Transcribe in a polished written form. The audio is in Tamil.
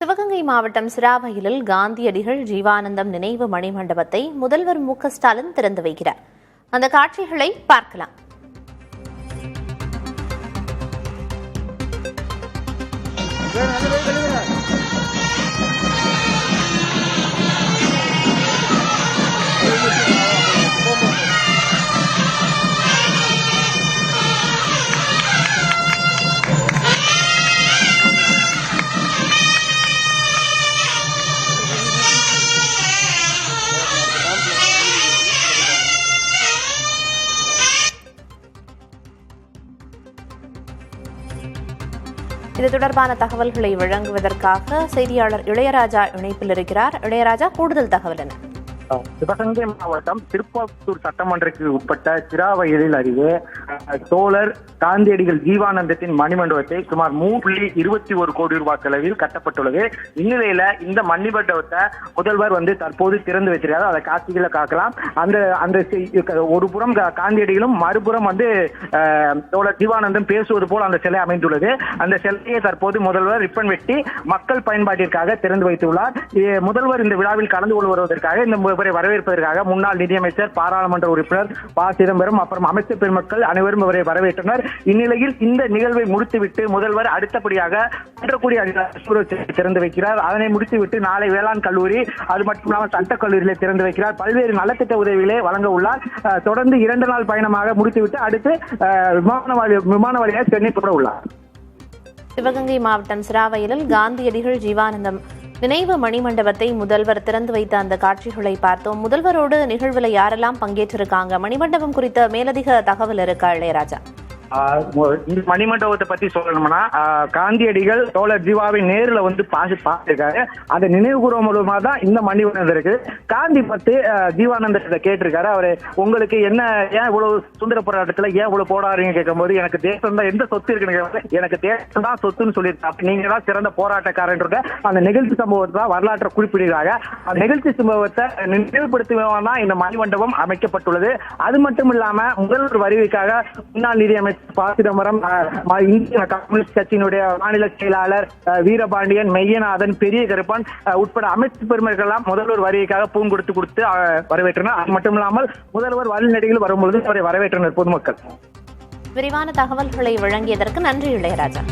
சிவகங்கை மாவட்டம் சிராவயிலில் காந்தியடிகள் ஜீவானந்தம் நினைவு மணிமண்டபத்தை முதல்வர் மு.க.ஸ்டாலின் திறந்து வைக்கிறார். அந்த காட்சிகளை பார்க்கலாம். இது தொடர்பான தகவல்களை வழங்குவதற்காக செய்தியாளர் இளையராஜா இணைப்பில் இருக்கிறார். இளையராஜா, கூடுதல் தகவல் என்ன? சிவகங்கை மாவட்டம் திருப்பாத்தூர் சட்டமன்றத்துக்கு உட்பட்ட சிராவயிலில் அருகே தோழர் காந்தியடிகள் ஜீவானந்தத்தின் மணிமண்டபத்தை சுமார் 3.21 கோடி ரூபாய் செலவில் கட்டப்பட்டுள்ளது. இந்நிலையில இந்த மணிமண்டபத்தை முதல்வர் தற்போது திறந்து வச்சிருக்காரு. அதை காட்சிகளை காக்கலாம். அந்த ஒரு புறம் காந்தியடிகளும் மறுபுறம் தோழர் ஜீவானந்தம் பேசுவது போல் அந்த சிலை அமைந்துள்ளது. அந்த சிலையை தற்போது முதல்வர் ரிப்பன் வெட்டி மக்கள் பயன்பாட்டிற்காக திறந்து வைத்துள்ளார். முதல்வர் இந்த விழாவில் கலந்து கொள்வதற்காக இந்த வரவேற்பதற்காக முன்னாள் நிதியமைச்சர், பாராளுமன்ற உறுப்பினர் ப. சிதம்பரம், அப்புறம் அமைச்சர் பெருமக்கள் அனைவரும் அவரை வரவேற்றனர். இந்நிலையில் இந்த நிகழ்வை முடித்துவிட்டு முதல்வர் அடுத்தபடியாக திறந்து வைக்கிறார். அதனை முடித்துவிட்டு நாளை வேளாண் கல்லூரி, அது மட்டுமில்லாமல் சட்டக் கல்லூரிகளை திறந்து வைக்கிறார். பல்வேறு நலத்திட்ட உதவிகளை வழங்க உள்ளார். தொடர்ந்து 2 நாள் பயணமாக முடித்துவிட்டு அடுத்து விமான வழியாக சென்னை புற உள்ளார். சிவகங்கை மாவட்டம் சிராவயிலில் காந்தியடிகள் ஜீவானந்தம் நினைவு மணிமண்டபத்தை முதல்வர் திறந்து வைத்த அந்த காட்சிகளை பார்த்தோம். முதல்வரோடு நிகழ்வில் யாரெல்லாம் பங்கேற்றிருக்காங்க? மணிமண்டபம் குறித்த மேலதிக தகவல் இருக்கா இளையராஜா? இந்த மணிமண்டபத்தை பத்தி சொல்லணும்னா, காந்தியடிகள் தோழர் ஜீவாவை நேரில் பார்த்திருக்காரு. அதை நினைவு கூறும் மூலமா தான் இந்த மணிமண்டபம் இருக்கு. காந்தி பத்தி ஜீவானந்தத்தை கேட்டிருக்காரு. அவரு உங்களுக்கு என்ன, ஏன் இவ்வளவு சுதந்திர போராட்டத்துல ஏன் இவ்வளவு போராடுறீங்க கேட்கும் போது, எனக்கு தேசம் தான் எந்த சொத்து இருக்குன்னு, எனக்கு தேசம் தான் சொத்துன்னு சொல்லியிருக்காங்க. நீங்க தான் சிறந்த போராட்டக்காரன். அந்த நிகழ்ச்சி சம்பவத்தை தான் வரலாற்றை குறிப்பிடுகிறாங்க. அந்த நிகழ்ச்சி சம்பவத்தை நினைவுபடுத்துவதா இந்த மணிமண்டபம் அமைக்கப்பட்டுள்ளது. அது மட்டும் இல்லாம முதல்வர் வருகைக்காக முன்னாள் நிதியமைச்சர் ப. சிதம்பரம், இந்திய கம்யூனிஸ்ட் கட்சியினுடைய மாநில செயலாளர் வீரபாண்டியன், மெய்யநாதன், பெரிய கருப்பன் உட்பட அமைச்சர் பெருமக்கள் எல்லாம் முதல்வர் வருகைக்காக பூங்கொடுத்து வரவேற்றனர். அது மட்டும் இல்லாமல் முதல்வர் வழிநடையில் வரும்பொழுது அவரை வரவேற்றனர் பொதுமக்கள். விரிவான தகவல்களை வழங்கியதற்கு நன்றி இளையராஜா.